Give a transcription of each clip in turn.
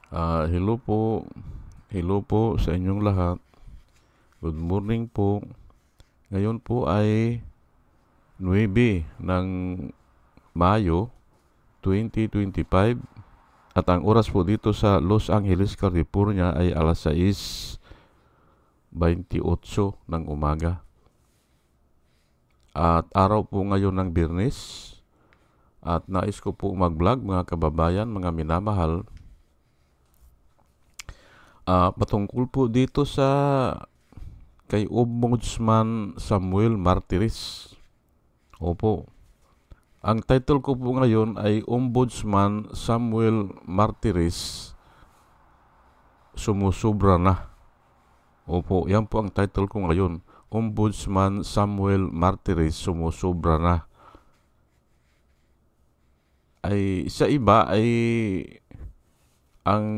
Hello po. Hello po sa inyong lahat. Good morning po. Ngayon po ay 9 ng Mayo 2025 at ang oras po dito sa Los Angeles, California ay alas 6:28 ng umaga. At araw po ngayon ng Biyernes at nais ko po mag-vlog mga kababayan, mga minamahal. Patungkol po dito sa kay Ombudsman Samuel Martires. Opo. Ang title ko po ngayon ay Ombudsman Samuel Martires Sumusobra na. Opo, yan po ang title ko ngayon. Ombudsman Samuel Martires Sumusobra na. Ay sa iba ay ang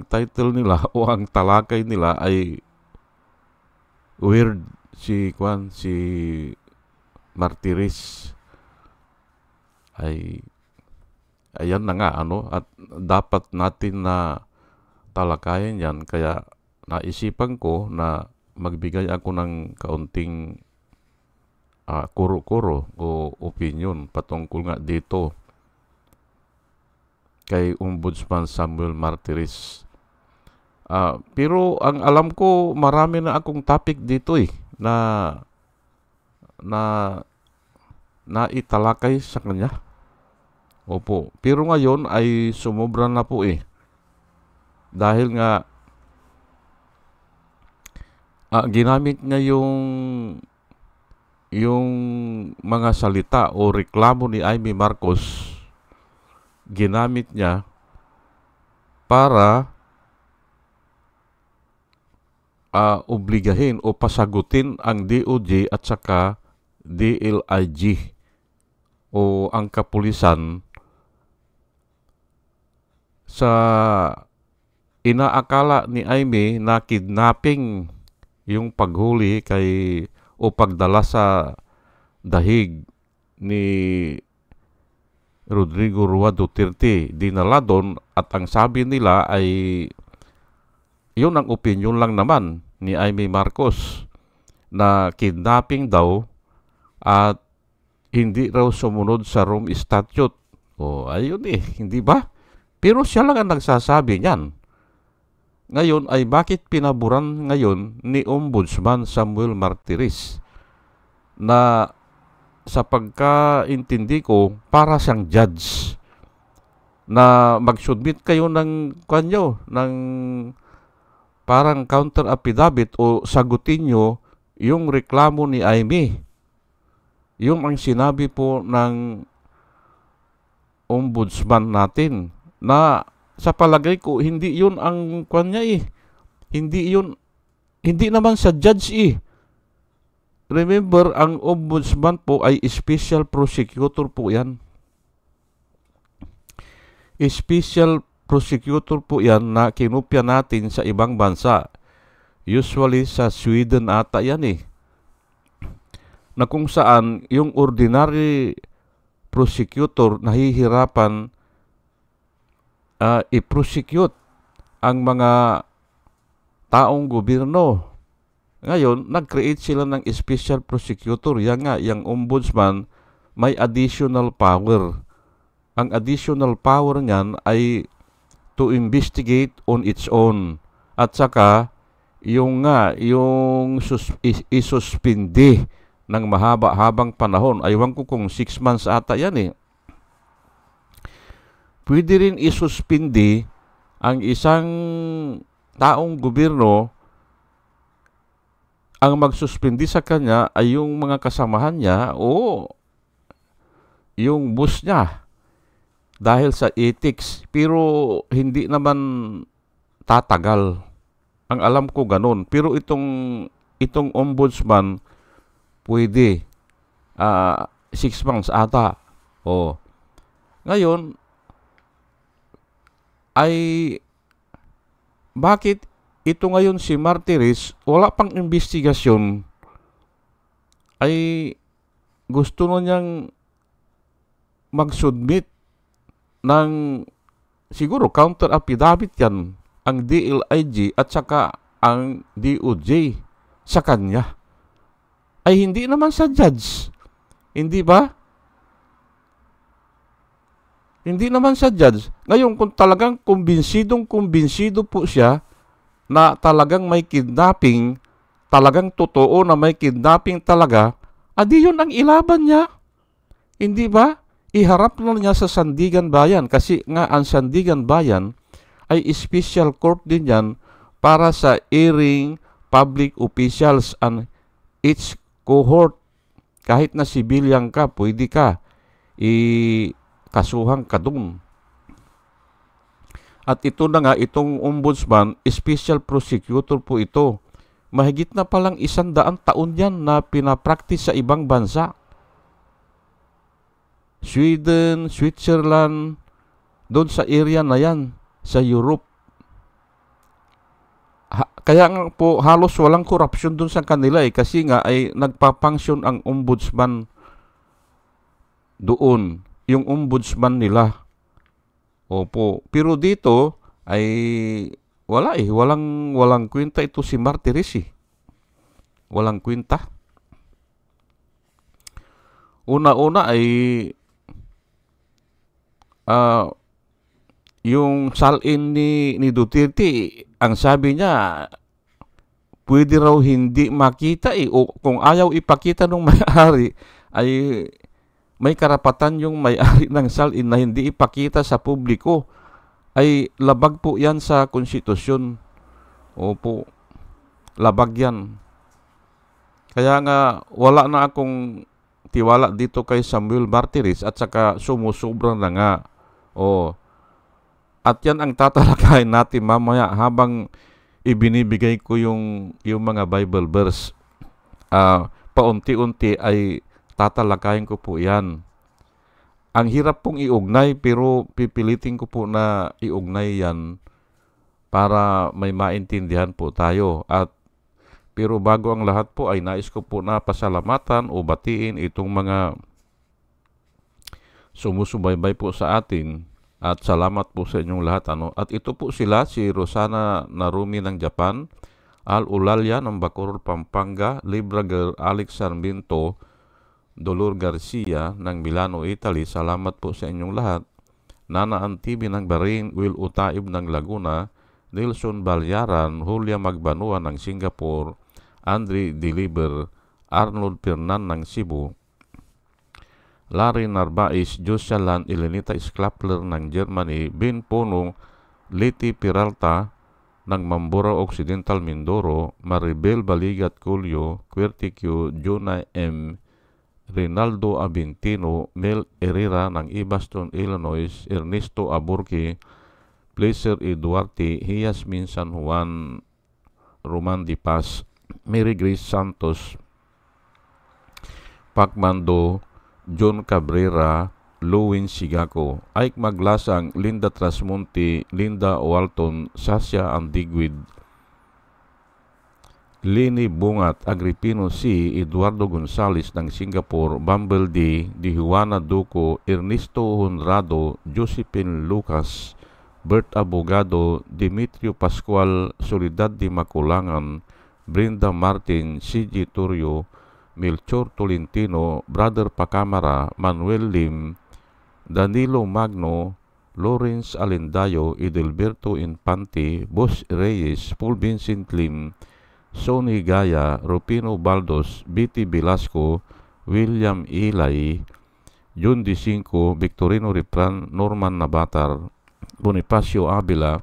title nila o ang talakay nila ay weird si Martires. Ay ayan na nga at dapat natin na talakayan yan, kaya naisipan ko na magbigay ako ng kaunting kuro-kuro o opinion patungkol nga dito kay Ombudsman Samuel Martires. Pero ang alam ko, marami na akong topic dito na italakay sa kanya. Opo. Pero ngayon ay sumobra na po dahil nga ginamit niya yung mga salita o reklamo ni Amy Marcos, ginamit niya para obligahin o pasagutin ang DOJ at saka DLIG o ang kapulisan sa inaakala ni Amy na kidnapping yung paghuli o pagdala sa dahig ni Rodrigo Roa Duterte. Dinala doon at ang sabi nila ay yun ang opinion lang naman ni Amy Marcos na kidnapping daw at hindi raw sumunod sa Rome Statute. Ayun hindi ba? Pero siya lang ang nagsasabi niyan. Ngayon ay bakit pinaburan ngayon ni Ombudsman Samuel Martires na sa pagkaintindi ko para siyang judge na mag-submit kayo ng parang counter affidavit o sagutin nyo yung reklamo ni Amy. Yung ang sinabi po ng ombudsman natin na sa palagay ko hindi yun ang hindi naman sa judge Remember, ang ombudsman po ay special prosecutor po yan. Special prosecutor po yan na kinupya natin sa ibang bansa. Usually sa Sweden ata yan na kung saan yung ordinary prosecutor nahihirapan i-prosecute ang mga taong gobyerno. Ngayon, nag-create sila ng special prosecutor. Yung ombudsman may additional power. Ang additional power niyan ay to investigate on its own. At saka, yung isuspindi ng mahaba-habang panahon. Aywan ko kung 6 months ata yan Pwede rin isuspindi ang isang taong gobyerno. Ang magsuspindi sa kanya ay yung mga kasamahan niya o yung boss niya dahil sa ethics. Pero hindi naman tatagal. Ang alam ko ganun. Pero itong ombudsman pwede 6 months ata. Ngayon ay bakit ito ngayon si Martires wala pang investigasyon ay gusto niyang mag-submit ng siguro counter affidavit yan ang DLIG at saka ang DOJ sa kanya. Ay hindi naman sa judge. Hindi ba? Hindi naman sa judge. Ngayon, kung talagang kumbinsido po siya na talagang may kidnapping, talagang totoo na may kidnapping talaga, adi yun ang ilaban niya. Hindi ba? Iharap na niya sa Sandigan Bayan kasi nga ang Sandigan Bayan ay special court din yan para sa airing public officials and its cohort. Kahit na civilian ka, pwede ka kasuhan ka dun. At ito na nga, itong ombudsman, special prosecutor po ito. Mahigit na palang 100 taon yan na pinapractice sa ibang bansa. Sweden, Switzerland, doon sa area na yan, sa Europe. Kaya nga po halos walang korupsyon doon sa kanila kasi nga ay nagpapangsyon ang ombudsman doon, yung ombudsman nila. Opo, pero dito ay walang kwenta ito si Martires. Walang kwenta. Una-una ay yung salin ni Duterte, ang sabi niya, pwede raw hindi makita o kung ayaw ipakita ng may-ari, ay may karapatan yung may-ari ng salin na hindi ipakita sa publiko. Ay labag po yan sa konstitusyon. Opo, labag yan. Kaya nga wala na akong tiwala dito kay Samuel Martires at saka sumusobra na nga. At yan ang tatalakayin natin mamaya habang ibinibigay ko yung mga Bible verse. Paunti-unti ay tatalakayin ko po yan. Ang hirap pong iugnay pero pipilitin ko po na iugnay yan para may maintindihan po tayo. Pero bago ang lahat po ay nais ko po na pasalamatan o batiin itong mga sumusubaybay po sa atin at salamat po sa inyong lahat. At ito po sila, si Rosana Narumi ng Japan, Al Ulalya ng Bacoor, Pampanga, Librager Alex Sarmiento, Dolor Garcia ng Milano, Italy. Salamat po sa inyong lahat. Nana Antibi ng Bahrain, Will Utaib ng Laguna, Nelson Balyaran, Julia Magbanua ng Singapore, Andre Deliver, Arnold Pernan ng Cebu, Larry Narbais, Josialan Elenita Sklapler ng Germany, Ben Ponong, Liti Peralta ng Mamburao Occidental, Mindoro, Maribel Baligat Culio, Querticio, Jonah M., Rinaldo Abintino, Mel Herrera ng Ibaston, Illinois, Ernesto Aburki, Placer E. Duarte, Hiasmin San Juan, Roman Di Paz, Mary Grace Santos, Pacmando, John Cabrera, Luwin Sigako, Ike Maglasang, Linda Trasmonte, Linda Walton, Sasha Andigwid, Lini Bungat, Agripino C., Eduardo Gonzales ng Singapore, Bumble D., Juana Duco, Ernesto Honrado, Josephine Lucas, Bert Abogado, Demetrio Pascual, Soledad Di Maculangan, Brenda Martin, C.G. Turio, Melchor Tolentino, Brother Pacamara, Manuel Lim, Danilo Magno, Lawrence Alendayo, Edelberto Infante, Boss Reyes, Paul Vincent Lim, Sonny Gaya, Rupino Baldos, B.T. Velasco, William Ilay, John D. Cinco, Victorino Ripran, Norman Nabatar, Bonifacio Avila,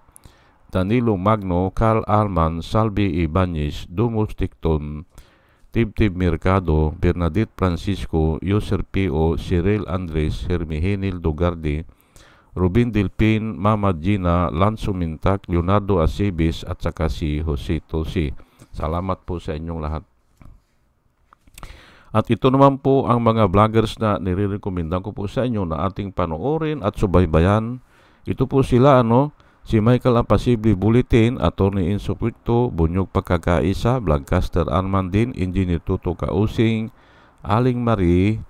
Danilo Magno, Carl Alman, Salvi Ibanez, Dumus Ticton, Tibtib Mercado, Bernadette Francisco, Yoser P.O., Cyril Andres, Hermihenil Dogardi, Rubin Delpin, Mama Gina, Lanzo Mintak, Leonardo Acebes at saka si Jose Tosi. Salamat po sa inyong lahat. At ito naman po ang mga vloggers na nire-recommenda ko po sa inyo na ating panoorin at subaybayan. Ito po sila, si Michael Apasible Bulletin, Attorney Enzo Puerto, Bunyog Pagkakaisa, Vlogcaster Armandin, Engineer Tuto Kausing, Aling Marie,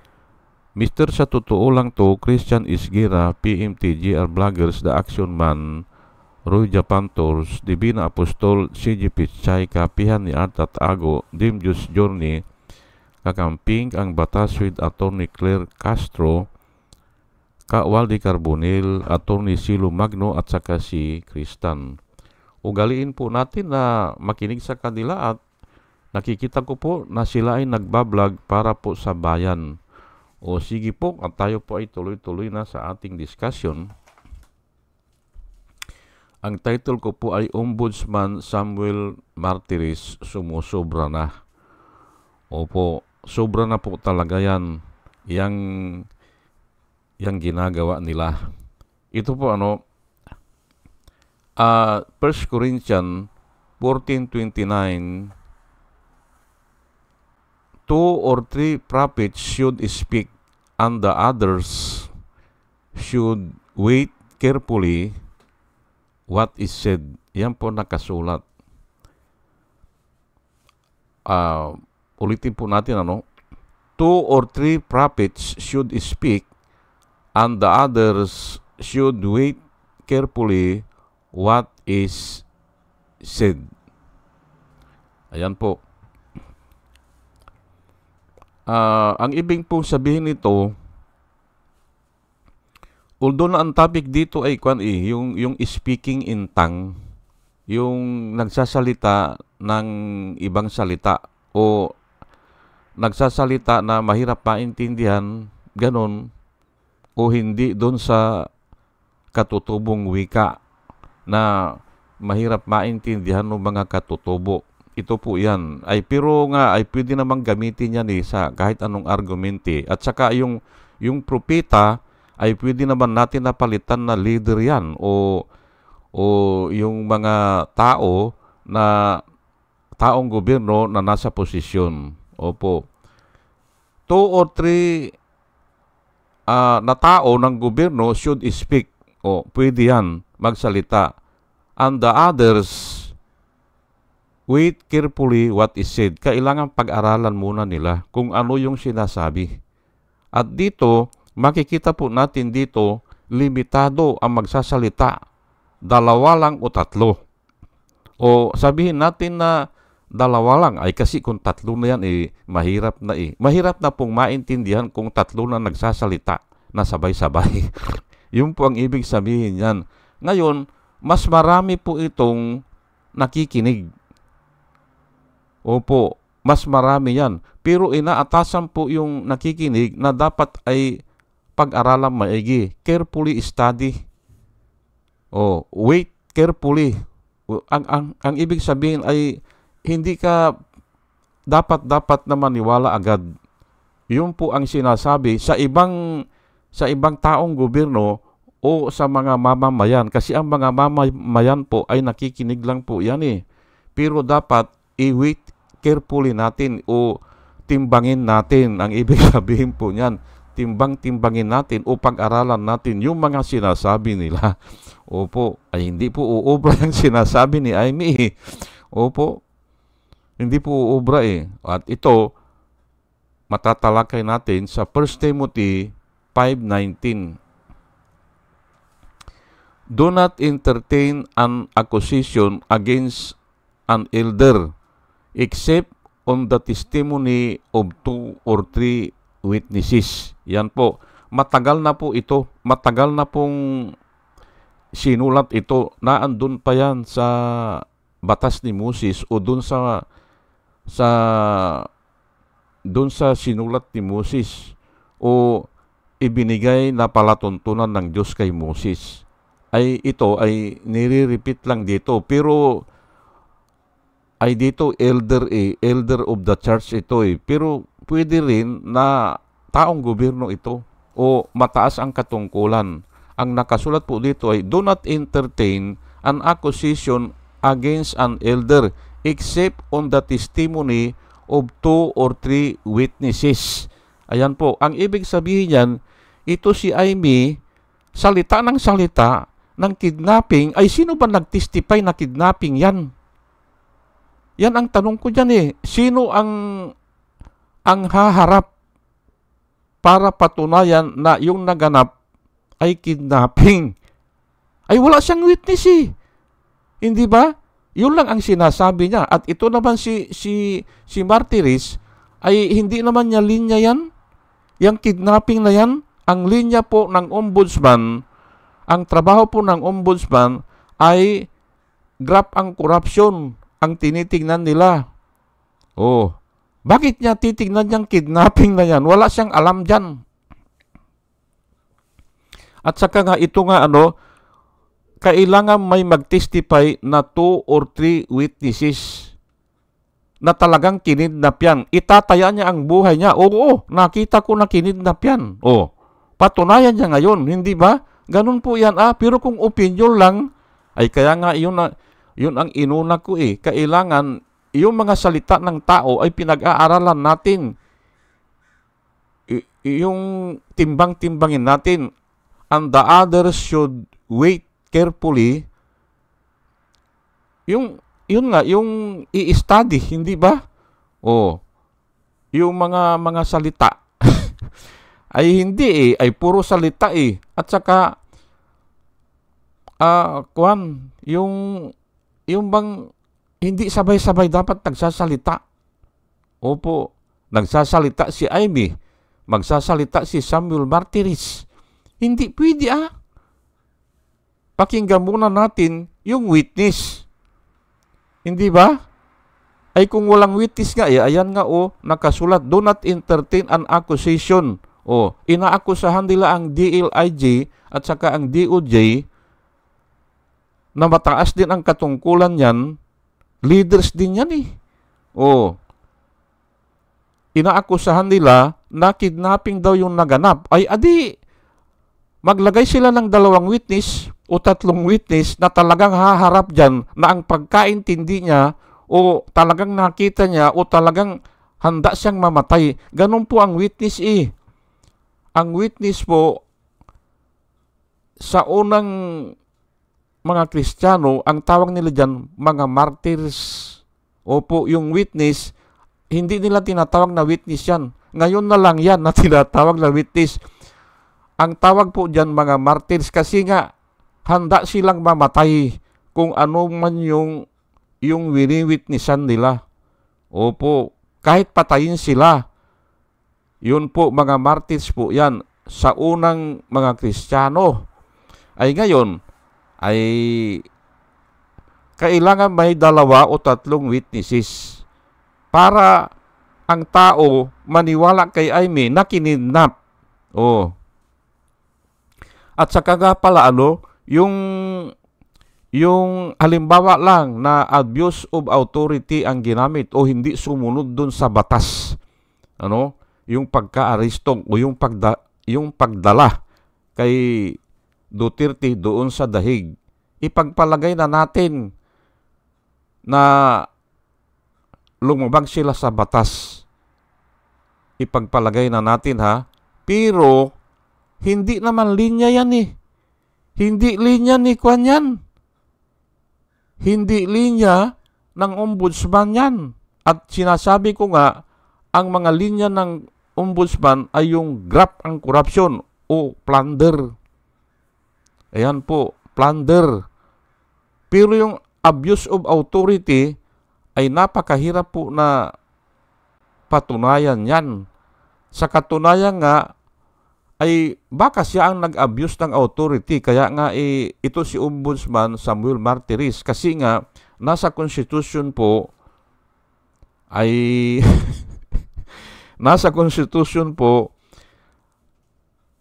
Mr. Sa totoo lang to, Christian Isgira, PMT, GR Vloggers, The Action Man, Roy Japan Tours, Divina Apostol, CG Pichay, Kapihan ni Art at Ago, Dim Diyos Journey, kakamping ang batas with Attorney Claire Castro, Ka Waldi Carbonil, Attorney Silo Magno at saka si Kristan. Ugaliin po natin na makinig sa kanila at nakikita ko po na sila ay nagbablog para po sa bayan. O sige po, at tayo po ay tuloy-tuloy na sa ating discussion. Ang title ko po ay Ombudsman Samuel Martires sumusobra na. Opo, sobra na po talaga yan. Yang ginagawa nila. Ito po 1 Corinthians 14:29, 2 or 3 prophets should speak, and the others should wait carefully what is said. Yan po nakasulat. Ulitin po natin 2 or 3 prophets should speak, and the others should wait carefully what is said. Ayan po. Ang ibig pong sabihin nito, although na ang topic dito ay yung speaking in tongue, yung nagsasalita ng ibang salita o nagsasalita na mahirap maintindihan, ganon, o hindi doon sa katutubong wika na mahirap maintindihan ng mga katutubo. Ito po yan. Pero ay pwede namang gamitin yan sa kahit anong argumente. At saka yung propeta ay pwede naman natin napalitan na leader yan o yung mga taong gobyerno na nasa posisyon. Opo. 2 or 3 na tao ng gobyerno should speak. Pwede yan magsalita. And the others wait carefully what is said. Kailangan pag-aralan muna nila kung ano yung sinasabi. At dito, makikita po natin dito, limitado ang magsasalita. 2 lang o 3. O sabihin natin na 2 lang. Kasi kung 3 na yan, mahirap na Mahirap na pong maintindihan kung 3 na nagsasalita na sabay-sabay. Yun po ang ibig sabihin yan. Ngayon, mas marami po itong nakikinig. Opo, mas marami yan. Pero inaatasan po yung nakikinig na dapat ay pag-aralan maigi. Carefully study. Wait carefully. Ang ibig sabihin ay hindi ka dapat na maniwala agad. Yun po ang sinasabi sa ibang taong gobyerno o sa mga mamamayan. Kasi ang mga mamamayan po ay nakikinig lang po yan Pero dapat i-wait carefully natin o timbangin natin. Ang ibig sabihin po niyan, timbangin natin o pag-aralan natin yung mga sinasabi nila. Opo, ay hindi po uubra yung sinasabi ni Amy. Opo, hindi po uubra At ito, matatalakay natin sa 1 Timothy 5:19. Do not entertain an accusation against an elder, except on the testimony of 2 or 3 witnesses. Yan po. Matagal na po ito. Matagal na pong sinulat ito. Naandun pa yan sa batas ni Moses o dun sa sinulat ni Moses o ibinigay na palatuntunan ng Diyos kay Moses. Ito ay nire-repeat lang dito. Pero dito elder of the church ito Pero pwede rin na taong gobyerno ito o mataas ang katungkulan. Ang nakasulat po dito ay do not entertain an accusation against an elder except on the testimony of 2 or 3 witnesses. Ayan po. Ang ibig sabihin yan, ito si Amy, salita ng kidnapping, ay sino ba nag-testify na kidnapping yan? Yan ang tanong ko dyan Sino ang haharap para patunayan na yung naganap ay kidnapping. Ay wala siyang witness eh. Hindi ba? Yun lang ang sinasabi niya. At ito naman si Martires ay hindi naman niya linya yan. Yang kidnapping na yan, ang linya po ng ombudsman, ang trabaho po ng ombudsman ay graft ang corruption ang tinitingnan nila. Oh, bakit niya titignan yung kidnapping na yan? Wala siyang alam dyan. At saka nga ito nga kailangan may mag-testify na 2 or 3 witnesses na talagang kinidnap yan. Itataya niya ang buhay niya. Oo, nakita ko na kinidnap yan. Patunayan niya ngayon, hindi ba? Ganun po yan. Pero kung opinion lang, ay kaya nga yun ang inuna ko eh. Kailangan yung mga salita ng tao ay pinag-aaralan natin. Yung timbang-timbangin natin. And the others should wait carefully. Yun nga, yung i-study, hindi ba? Yung mga salita ay hindi ay puro salita eh. At saka yung bang hindi sabay-sabay dapat nagsasalita. Opo, nagsasalita si Amy, magsasalita si Samuel Martires. Hindi pwede Pakinggan muna natin yung witness. Hindi ba? Ay kung walang witness nga, ayan nga nakasulat, do not entertain an accusation. Inaakusahan nila ang DLIJ at saka ang DOJ na mataas din ang katungkulan niyan. Leaders din yan eh. Inaakusahan nila na kidnapping daw yung naganap. Ay adi, maglagay sila ng 2 witness o 3 witness na talagang haharap dyan na ang pagkaintindi niya o talagang nakita niya o talagang handa siyang mamatay. Ganun po ang witness eh. Ang witness po sa unang mga Kristiyano, ang tawag nila dyan mga martyrs. Opo, yung witness, hindi nila tinatawag na witness yan. Ngayon na lang yan na tinatawag na witness. Ang tawag po dyan mga martyrs kasi nga handa silang mamatay kung ano man yung wini-witnessan nila. Opo, kahit patayin sila. Yun po mga martyrs po yan sa unang mga Kristiyano. Ay ngayon, ay kailangan may 2 o 3 witnesses para ang tao maniwala kay Amy na kinidnap. At saka nga pala yung halimbawa lang na abuse of authority ang ginamit o hindi sumunod dun sa batas. Yung pagka-aresto o yung pagdala kay Duterte doon sa dahig. Ipagpalagay na natin na lumabag sila sa batas. Ipagpalagay na natin Pero hindi naman linya yan eh. Hindi linya ni Kwan yan. Hindi linya ng ombudsman yan. At sinasabi ko nga, ang mga linya ng ombudsman ay yung graft ang corruption o plunder. Ayan po, plunder. Pero yung abuse of authority ay napakahirap po na patunayan yan. Sa katunayan nga, ay baka siya ang nag-abuse ng authority. Kaya nga ito si Ombudsman Samuel Martires. Kasi nga, nasa Constitution po, ay nasa Constitution po,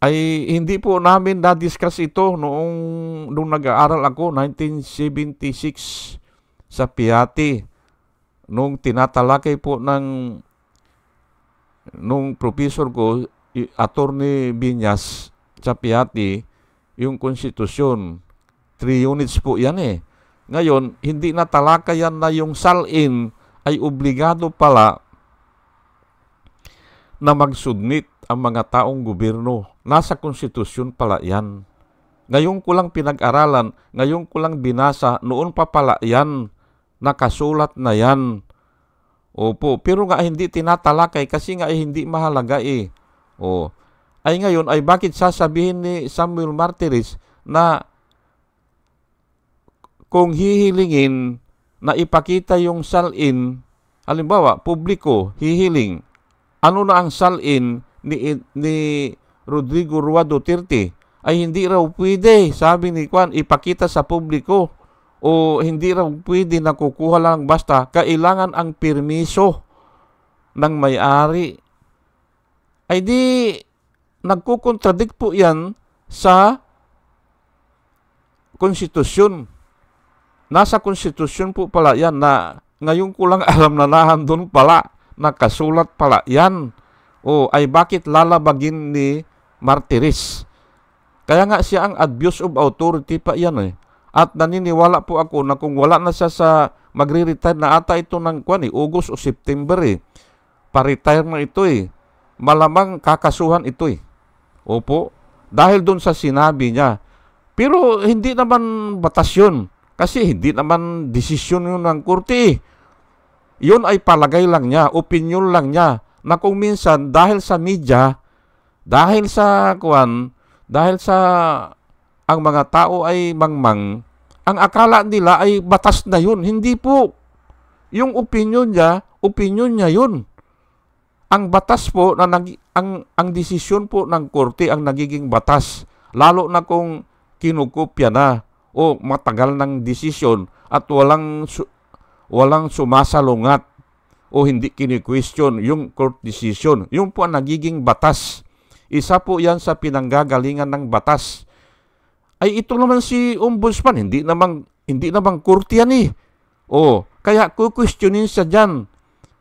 ay hindi po namin na-discuss ito nung nag-aaral ako, 1976 sa Piatti. Nung tinatalakay po nung professor ko, Attorney Binyas sa Piatti, yung konstitusyon. 3 units po yan eh. Ngayon, hindi na talakayan na yung salin ay obligado pala na mag-submit ang mga taong gobyerno. Nasa konstitusyon pala yan. Ngayon ko lang pinag-aralan, ngayon ko lang binasa, noon pa pala yan, nakasulat na yan. Opo, pero nga hindi tinatalakay kasi nga hindi mahalaga eh. ay ngayon ay bakit sasabihin ni Samuel Martires na kung hihilingin na ipakita yung salin, halimbawa, publiko, hihiling, ano na ang salin ni Rodrigo Roa Duterte, ay hindi raw pwede, sabi ni Juan, ipakita sa publiko, o hindi raw pwede na kukuha lang basta, kailangan ang permiso ng may-ari. Ay di, nagkukontradict po yan sa konstitusyon. Nasa konstitusyon po pala yan na ngayon ko lang alam na nahandun pala, nakasulat pala yan. O ay bakit lalabagin ni Martires? Kaya nga siya ang abuse of authority pa yan eh. At naniniwala po ako na kung wala na siya sa magre-retire na ata ito ng August o September eh. Pa-retire na ito eh. Malamang kakasuhan ito eh. Opo. Dahil doon sa sinabi niya. Pero hindi naman batas yun. Kasi hindi naman desisyon yun ng korte eh. Yun ay palagay lang niya, opinion lang niya. Na kung minsan dahil sa media, dahil sa ang mga tao ay mangmang, ang akala nila ay batas na yun. Hindi po. Yung opinion niya yun. Ang batas po, ang desisyon po ng korte ang nagiging batas. Lalo na kung kinukopya na o matagal ng desisyon at walang sumasalungat o hindi kini-question yung court decision. Yung po ang nagiging batas. Isa po yan sa pinanggagalingan ng batas. Ay ito naman si Ombudsman, hindi naman korte yan eh. O, kaya kukwestiyonin siya dyan.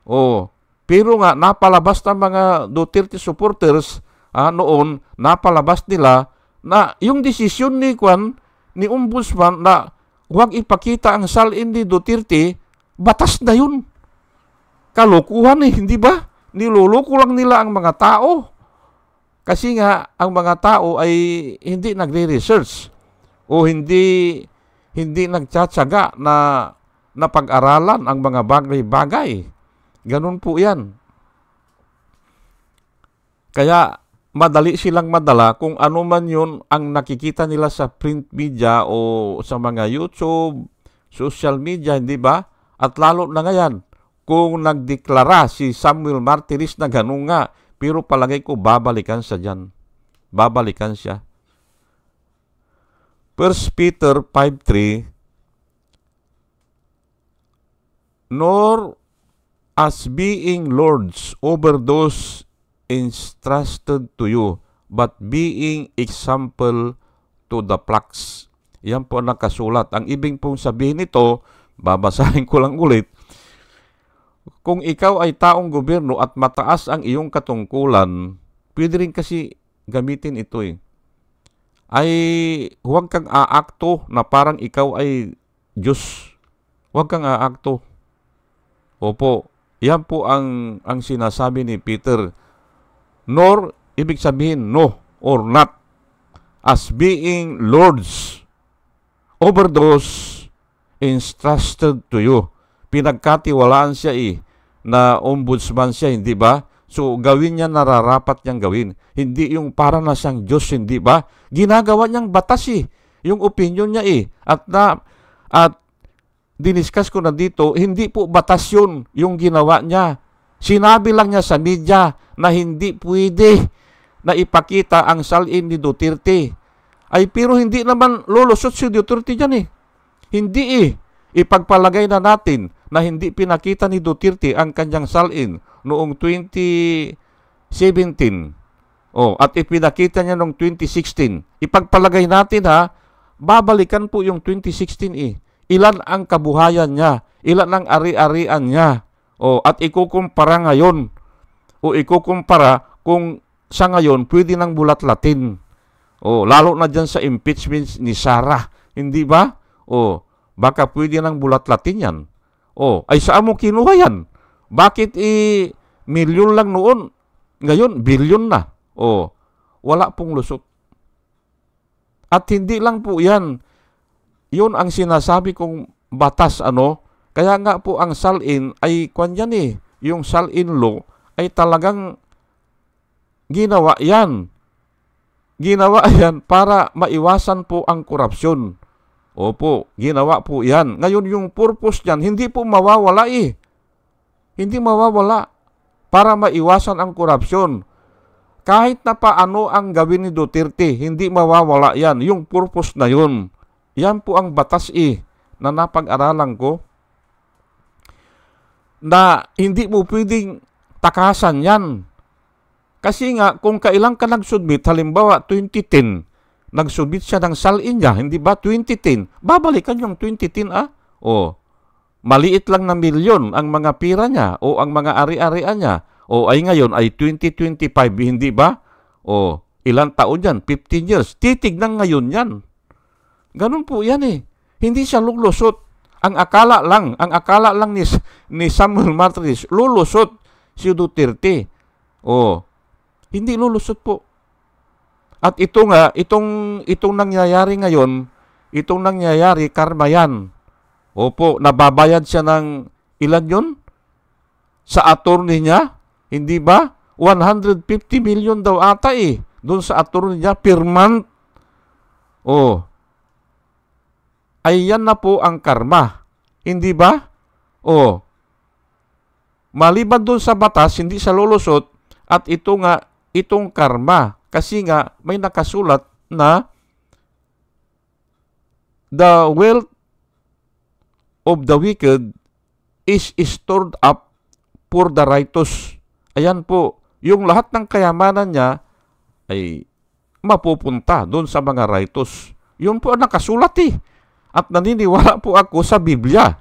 O, pero nga napalabas ng mga Duterte supporters noon, napalabas nila na yung desisyon ni Ombudsman na huwag ipakita ang salin ni Duterte, batas na yun. Kalokohan eh, hindi ba? Niloloko lang nila ang mga tao. Kasi nga, ang mga tao ay hindi nagre-research o hindi nagtsatsaga na pag-aralan ang mga bagay-bagay. Ganun po yan. Kaya, madali silang madala kung ano man yun ang nakikita nila sa print media o sa mga YouTube, social media, hindi ba? At lalo na ngayon, kung nagdeklara si Samuel Martires na ganun nga, pero palagay ko babalikan siya dyan. Babalikan siya. 1 Peter 5:3, nor as being lords over those entrusted to you, but being example to the flocks. Yan po ang nakasulat. Ang ibig pong sabihin nito, babasahin ko lang ulit, kung ikaw ay taong gobyerno at mataas ang iyong katungkulan, pwede rin kasi gamitin ito eh. Ay huwag kang aakto na parang ikaw ay Diyos. Huwag kang aakto. Opo, yan po ang sinasabi ni Peter. Nor, ibig sabihin no or not, as being lords over those entrusted to you. Pinagkatiwalaan siya na ombudsman siya, hindi ba? So, gawin niya nararapat niyang gawin. Hindi yung para na siyang Diyos, hindi ba? Ginagawa niyang batas yung opinion niya At diniscuss ko na dito, hindi po batas yun yung ginawa niya. Sinabi lang niya sa media na hindi pwede na ipakita ang salin ni Duterte. Ay, pero hindi naman lulusot si Duterte dyan Hindi Ipagpalagay na natin na hindi pinakita ni Duterte ang kanyang salin noong 2017. At ipinakita niya noong 2016. Ipagpalagay natin babalikan po yung 2016 Ilan ang kabuhayan niya? Ilan ang ari-arian niya? At ikukumpara ngayon. Ikukumpara kung sa ngayon pwede nang bulat-latin. Lalo na dyan sa impeachment ni Sara. Hindi ba? Baka pwede nang bulat-latin yan. Ay saan mo kinuha yan? Bakit milyon lang noon? Ngayon, bilyon na. Wala pong lusot. At hindi lang po yan. Yun ang sinasabi kong batas, Kaya nga po ang salin ay yung salin law ay talagang ginawa yan Ginawa yan para maiwasan po ang korupsyon. Opo, ginawa po yan. Ngayon yung purpose niyan, hindi po mawawala eh. Hindi mawawala para maiwasan ang korupsyon. Kahit na paano ang gawin ni Duterte, hindi mawawala yan. Yung purpose na yun. Yan po ang batas na napag-aralan ko. Na hindi mo pwedeng takasan yan. Kasi nga, kung kailan ka nag-submit, halimbawa 2010, nag-submit siya ng salin niya, hindi ba? 2010. Babalikan yung 2010 O, maliit lang na milyon ang mga pira niya o ang mga ari-arian niya. O ay ngayon ay 2025, hindi ba? O, ilang taon yan? 15 years. Titignan ngayon yan. Ganun po yan eh. Hindi siya lulusot. Ang akala lang ni Samuel Martires, lulusot si Duterte. O, hindi lulusot po. At ito nga, itong nangyayari ngayon, itong nangyayari, karma yan. Opo, nababayad siya ng ilan yun? Sa attorney niya, hindi ba? 150 million daw ata doon sa attorney niya per month. Oh, ay yan na po ang karma. Hindi ba? Oh, maliban doon sa batas, hindi sa lulusot, at ito nga, itong karma. Kasi nga, may nakasulat na the wealth of the wicked is stored up for the righteous. Ayan po, yung lahat ng kayamanan niya ay mapupunta doon sa mga righteous. Yun po ang nakasulat At naniniwala po ako sa Biblia.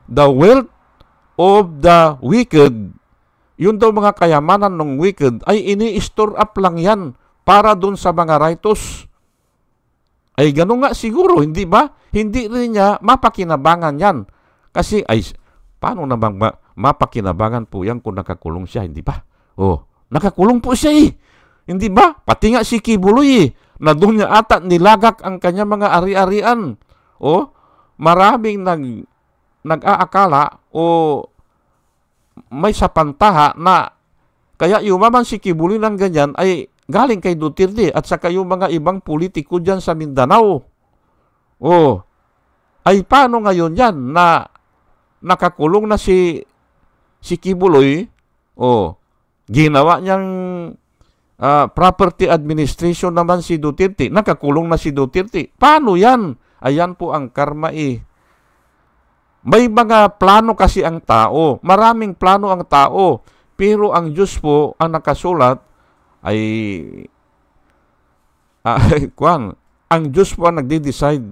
The wealth of the wicked, yun daw mga kayamanan ng wicked, ay ini-store up lang yan para doon sa mga righteous. Ay ganun nga siguro, hindi ba? Hindi rin niya mapakinabangan yan. Kasi ay, paano namang mapakinabangan po yan kung nakakulong siya, hindi ba? Oh, nakakulong po siya Hindi ba? Pati nga si Kibuloy na doon niya ata nilagak ang kanya mga ari-arian. Oh, maraming nag-aakala o may sapantaha na kaya yumaman si Kibuloy ng ganyan ay galing kay Duterte at saka yung mga ibang politiko dyan sa Mindanao. Oh, ay paano ngayon yan na nakakulong na si Kibuloy? Oh, ginawa niyang property administration naman si Duterte. Nakakulong na si Duterte. Paano yan? Ayan po ang karma May mga plano kasi ang tao. Maraming plano ang tao. Pero ang Diyos po, ang nakasulat, ay ang Diyos po ang nagde-decide.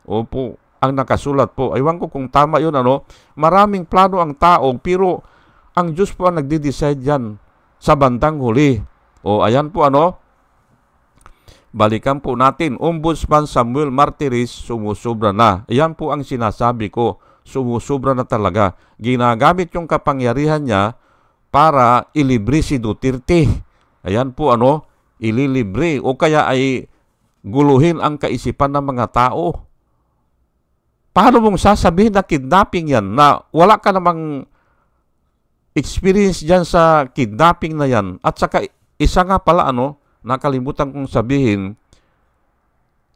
Opo, ang nakasulat po. Aywan ko kung tama yun, Maraming plano ang tao, pero ang Diyos po ang nagde-decide yan sa bandang huli. O, ayan po, balikan po natin. Ombudsman Samuel Martires, sumusobra na. Ayan po ang sinasabi ko. Sumusobra na talaga. Ginagamit yung kapangyarihan niya para ilibre si Duterte. Ayan po ililibre o kaya ay guluhin ang kaisipan ng mga tao. Paano mong sasabihin na kidnapping yan na wala ka namang experience dyan sa kidnapping na yan? At saka isa nga pala nakalimutan kong sabihin,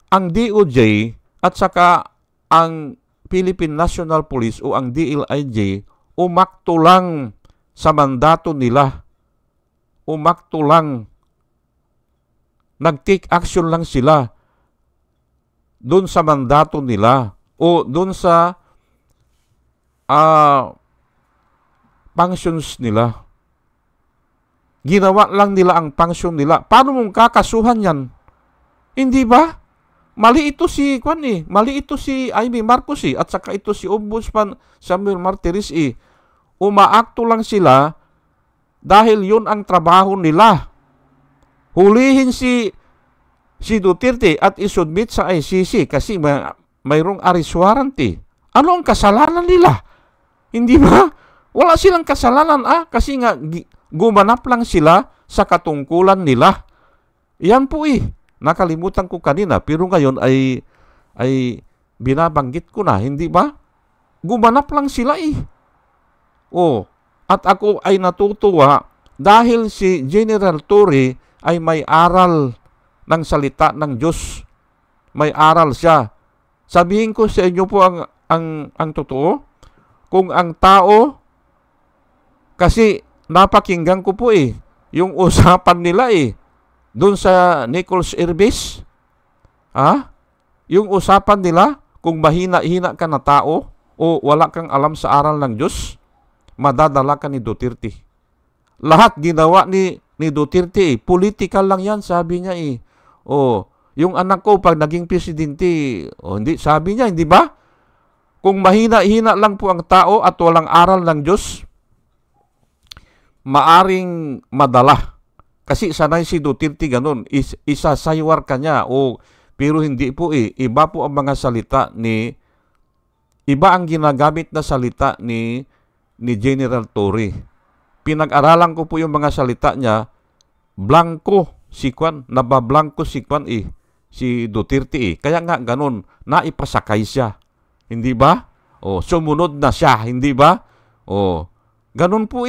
ang DOJ at saka ang Philippine National Police o ang DLIJ umakto lang sa mandato nila. Umakto lang. Nag-take action lang sila doon sa mandato nila o doon sa functions nila. Ginawa lang nila ang function nila. Paano mong kakasuhan yan? Hindi ba? Mali ito Mali ito si Amy Marcos at saka ito si Ombudsman Samuel Martires Umaakto lang sila dahil yun ang trabaho nila. Hulihin si Duterte at isubmit sa ICC kasi mayroong arrest warrant Ano ang kasalanan nila? Hindi ba? Wala silang kasalanan kasi nga gumanap lang sila sa katungkulan nila. Yan po nakalimutan ko kanina pero ngayon ay binabanggit ko na, hindi ba? Gumanap lang sila at ako ay natutuwa dahil si General Torre ay may aral ng salita ng Diyos. May aral siya. Sabihin ko sa inyo po ang totoo, kung ang tao, kasi napakinggan ko po yung usapan nila doon sa Nichols Irvis, yung usapan nila, kung mahina-hina ka na tao, o wala kang alam sa aral ng Diyos, madadala ka ni Duterte. Lahat ginawa ni Duterte political lang yan, sabi niya yung anak ko pag naging presidente, hindi, sabi niya, hindi ba? Kung mahina-hina lang po ang tao at walang aral ng Diyos, maaring madala. Kasi sanay si Duterte ganun, isasaywar ka niya, pero hindi po iba po ang mga salita iba ang ginagamit na salita ni General Torre. Pinag-aralan ko po yung mga salita niya, blanco si Kwan, nabablanko si Kwan si Duterte Kaya nga ganun, naipasakay siya. Hindi ba? Sumunod na siya, hindi ba? Ganun po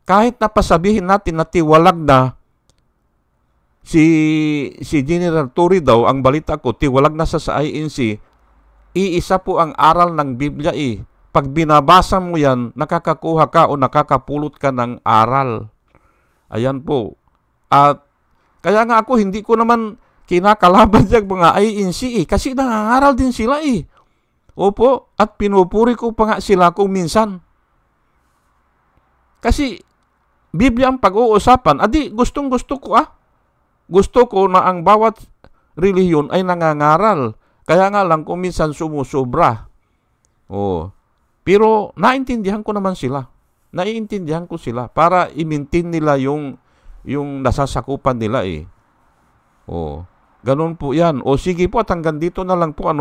Kahit napasabihin natin na tiwalag na si General Torre daw, ang balita ko, tiwalag na sa INC, iisa po ang aral ng Biblia Pag binabasa mo yan, nakakakuha ka o nakakapulot ka ng aral. Ayan po. At kaya nga ako, hindi ko naman kinakalaban yung mga INC kasi nangangaral din sila Opo, at pinupuri ko pa nga sila kung minsan. Kasi Biblia ang pag-uusapan, gustong-gusto ko Gusto ko na ang bawat relihiyon ay nangangaral. Kaya nga lang kung minsan sumusobra. Pero naintindihan ko naman sila. Naiintindihan ko sila para i-maintain nila yung nasasakupan nila Ganun po yan. Sige po, at hanggang dito na lang po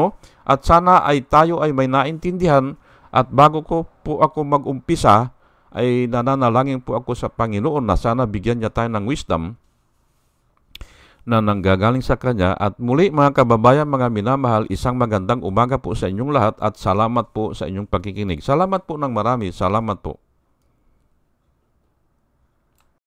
At sana ay tayo ay may naintindihan. At bago ko po ako mag-umpisa, ay nananalangin po ako sa Panginoon na sana bigyan niya tayo ng wisdom na nanggagaling sa Kanya. At muli mga kababayan, mga minamahal, isang magandang umaga po sa inyong lahat at salamat po sa inyong pagkikinig. Salamat po ng marami. Salamat po.